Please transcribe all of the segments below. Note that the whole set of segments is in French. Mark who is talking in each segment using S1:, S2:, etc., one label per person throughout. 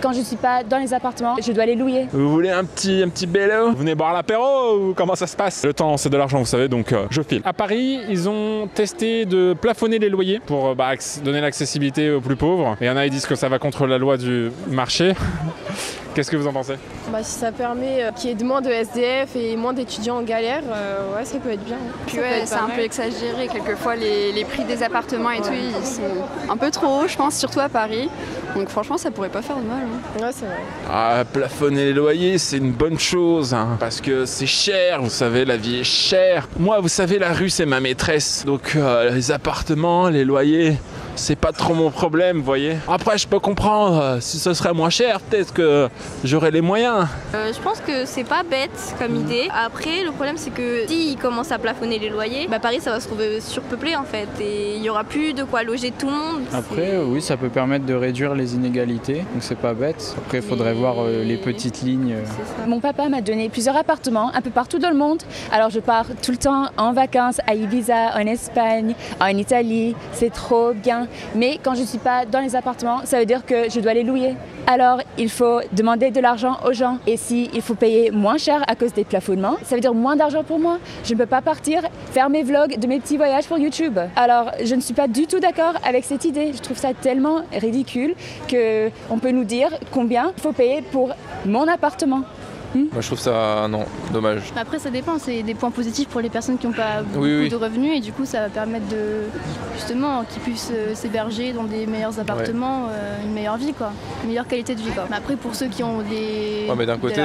S1: quand je ne suis pas dans les appartements, je dois les louer.
S2: Vous voulez un petit vélo? Vous venez boire l'apéro ou comment ça se passe? Le temps, c'est de l'argent, vous savez, donc je file. À Paris, ils ont testé de plafonner les loyers pour donner l'accessibilité aux plus pauvres. Et il y en a, ils disent que ça va contre la loi du marché. Qu'est-ce que vous en pensez?
S3: Si ça permet qu'il y ait moins de SDF et moins d'étudiants en galère, ouais, ça peut être bien.
S4: Puis ouais, c'est un peu exagéré. Quelquefois, les prix des appartements et tout, ils sont un peu trop hauts, je pense, surtout à Paris. Donc franchement, ça pourrait pas faire de mal.
S3: Ouais, c'est vrai.
S2: Ah, plafonner les loyers, c'est une bonne chose, hein, parce que c'est cher, vous savez, la vie est chère. Moi, vous savez, la rue, c'est ma maîtresse. Donc les appartements, les loyers, c'est pas trop mon problème, vous voyez. Après, je peux comprendre, si ce serait moins cher, peut-être que j'aurais les moyens.
S5: Je pense que c'est pas bête comme idée. Après, le problème, c'est que s'ils commencent à plafonner les loyers, Paris, ça va se trouver surpeuplé, en fait. Et il y aura plus de quoi loger tout le monde.
S6: Après, oui, ça peut permettre de réduire les inégalités, donc c'est pas bête. Après, il faudrait voir les petites lignes.
S1: Mon papa m'a donné plusieurs appartements un peu partout dans le monde. Alors je pars tout le temps en vacances à Ibiza, en Espagne, en Italie. C'est trop bien. Mais quand je ne suis pas dans les appartements, ça veut dire que je dois les louer. Alors il faut demander de l'argent aux gens. Et s'il faut payer moins cher à cause des plafonnements, ça veut dire moins d'argent pour moi. Je ne peux pas partir faire mes vlogs de mes petits voyages pour YouTube. Alors je ne suis pas du tout d'accord avec cette idée. Je trouve ça tellement ridicule qu'on peut nous dire combien il faut payer pour mon appartement.
S7: Moi je trouve ça, non, dommage.
S5: Après ça dépend, c'est des points positifs pour les personnes qui n'ont pas beaucoup de revenus et du coup ça va permettre justement qu'ils puissent s'héberger dans des meilleurs appartements, une meilleure vie quoi, une meilleure qualité de vie quoi. Mais après pour ceux qui ont des...
S7: Ouais mais d'un côté,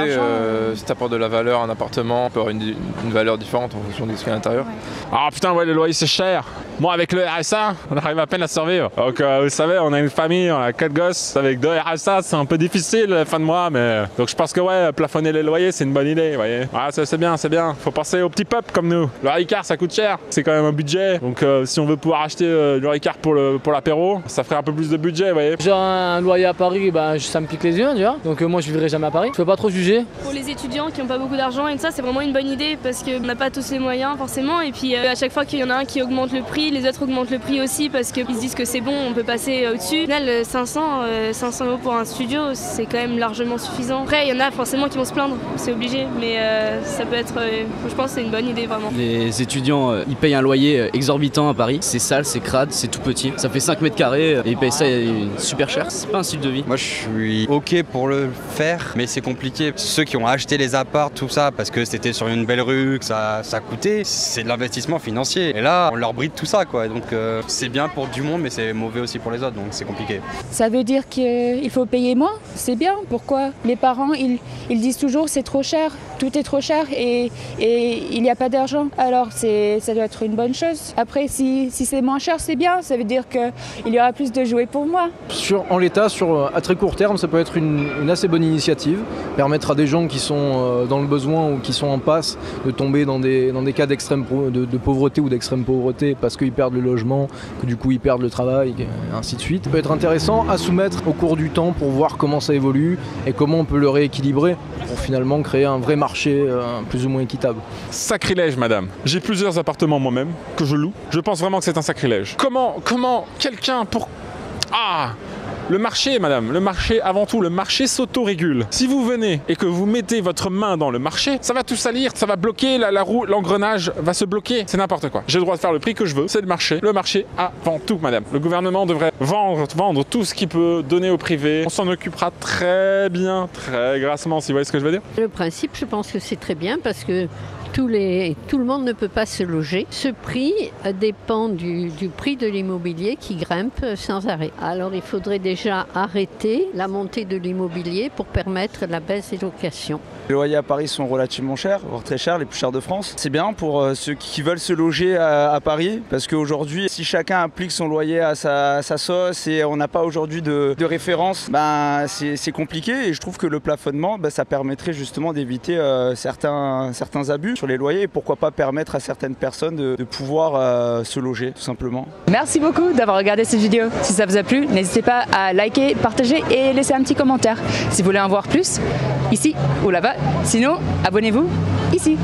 S7: si tu apportes de la valeur à un appartement, on peut avoir une valeur différente en fonction de ce qu'il y a à l'intérieur.
S2: Ah putain, ouais, le loyer c'est cher. Moi avec le RSA, on arrive à peine à survivre. Donc vous savez, on a une famille, on a 4 gosses, avec 2 RSA, c'est un peu difficile la fin de mois, mais... Donc je pense que ouais, plafonner les loyers, c'est une bonne idée, vous voyez. Ah, c'est bien, c'est bien. Faut penser aux petits peuple comme nous. Le Ricard, ça coûte cher. C'est quand même un budget. Donc, si on veut pouvoir acheter le Ricard pour l'apéro, ça ferait un peu plus de budget, vous voyez.
S8: Genre un loyer à Paris, ça me pique les yeux, tu vois. Donc, moi, je vivrai jamais à Paris. Je peux pas trop juger.
S5: Pour les étudiants qui n'ont pas beaucoup d'argent et tout ça, c'est vraiment une bonne idée parce qu'on n'a pas tous les moyens forcément. Et puis, à chaque fois qu'il y en a un qui augmente le prix, les autres augmentent le prix aussi parce qu'ils se disent que c'est bon, on peut passer au-dessus. Au final, 500 € pour un studio, c'est quand même largement suffisant. Après, il y en a forcément qui vont se plaindre. C'est obligé, mais ça peut être, je pense que c'est une bonne idée vraiment.
S9: Les étudiants, ils payent un loyer exorbitant à Paris, c'est sale, c'est crade, c'est tout petit, ça fait 5 mètres carrés et ils payent ça super cher, c'est pas un style de vie.
S10: Moi je suis ok pour le faire, mais c'est compliqué. Ceux qui ont acheté les apparts, tout ça, parce que c'était sur une belle rue, que ça coûtait, c'est de l'investissement financier. Et là, on leur bride tout ça, quoi. Donc c'est bien pour du monde, mais c'est mauvais aussi pour les autres, donc c'est compliqué.
S1: Ça veut dire qu'il faut payer moins? C'est bien, pourquoi? Les parents, ils disent toujours c'est trop cher, tout est trop cher et il n'y a pas d'argent. Alors ça doit être une bonne chose. Après, si c'est moins cher, c'est bien, ça veut dire qu'il y aura plus de jouets pour moi.
S6: En l'état, à très court terme, ça peut être une assez bonne initiative. Permettre à des gens qui sont dans le besoin ou qui sont en passe de tomber dans des cas d'extrême de pauvreté ou d'extrême pauvreté parce qu'ils perdent le logement, que du coup ils perdent le travail, et ainsi de suite. Ça peut être intéressant à soumettre au cours du temps pour voir comment ça évolue et comment on peut le rééquilibrer pour finalement créer un vrai marché plus ou moins équitable.
S2: Sacrilège, madame. J'ai plusieurs appartements moi-même que je loue. Je pense vraiment que c'est un sacrilège. Comment quelqu'un pour... Ah, le marché, madame, le marché avant tout, le marché s'autorégule. Si vous venez et que vous mettez votre main dans le marché, ça va tout salir, ça va bloquer la roue, l'engrenage va se bloquer. C'est n'importe quoi. J'ai le droit de faire le prix que je veux, c'est le marché avant tout, madame. Le gouvernement devrait vendre tout ce qu'il peut donner au privé. On s'en occupera très bien, très grassement, si vous voyez ce que je veux dire.
S11: Le principe, je pense que c'est très bien parce que tout le monde ne peut pas se loger. Ce prix dépend du prix de l'immobilier qui grimpe sans arrêt. Alors il faudrait déjà arrêter la montée de l'immobilier pour permettre la baisse des locations.
S12: Les loyers à Paris sont relativement chers, voire très chers, les plus chers de France. C'est bien pour ceux qui veulent se loger à Paris, parce qu'aujourd'hui, si chacun applique son loyer à sa sauce et on n'a pas aujourd'hui de référence, c'est compliqué. Et je trouve que le plafonnement, ça permettrait justement d'éviter certains abus sur les loyers et pourquoi pas permettre à certaines personnes de pouvoir se loger, tout simplement.
S1: Merci beaucoup d'avoir regardé cette vidéo. Si ça vous a plu, n'hésitez pas à liker, partager et laisser un petit commentaire. Si vous voulez en voir plus, ici ou là-bas. Sinon, abonnez-vous ici.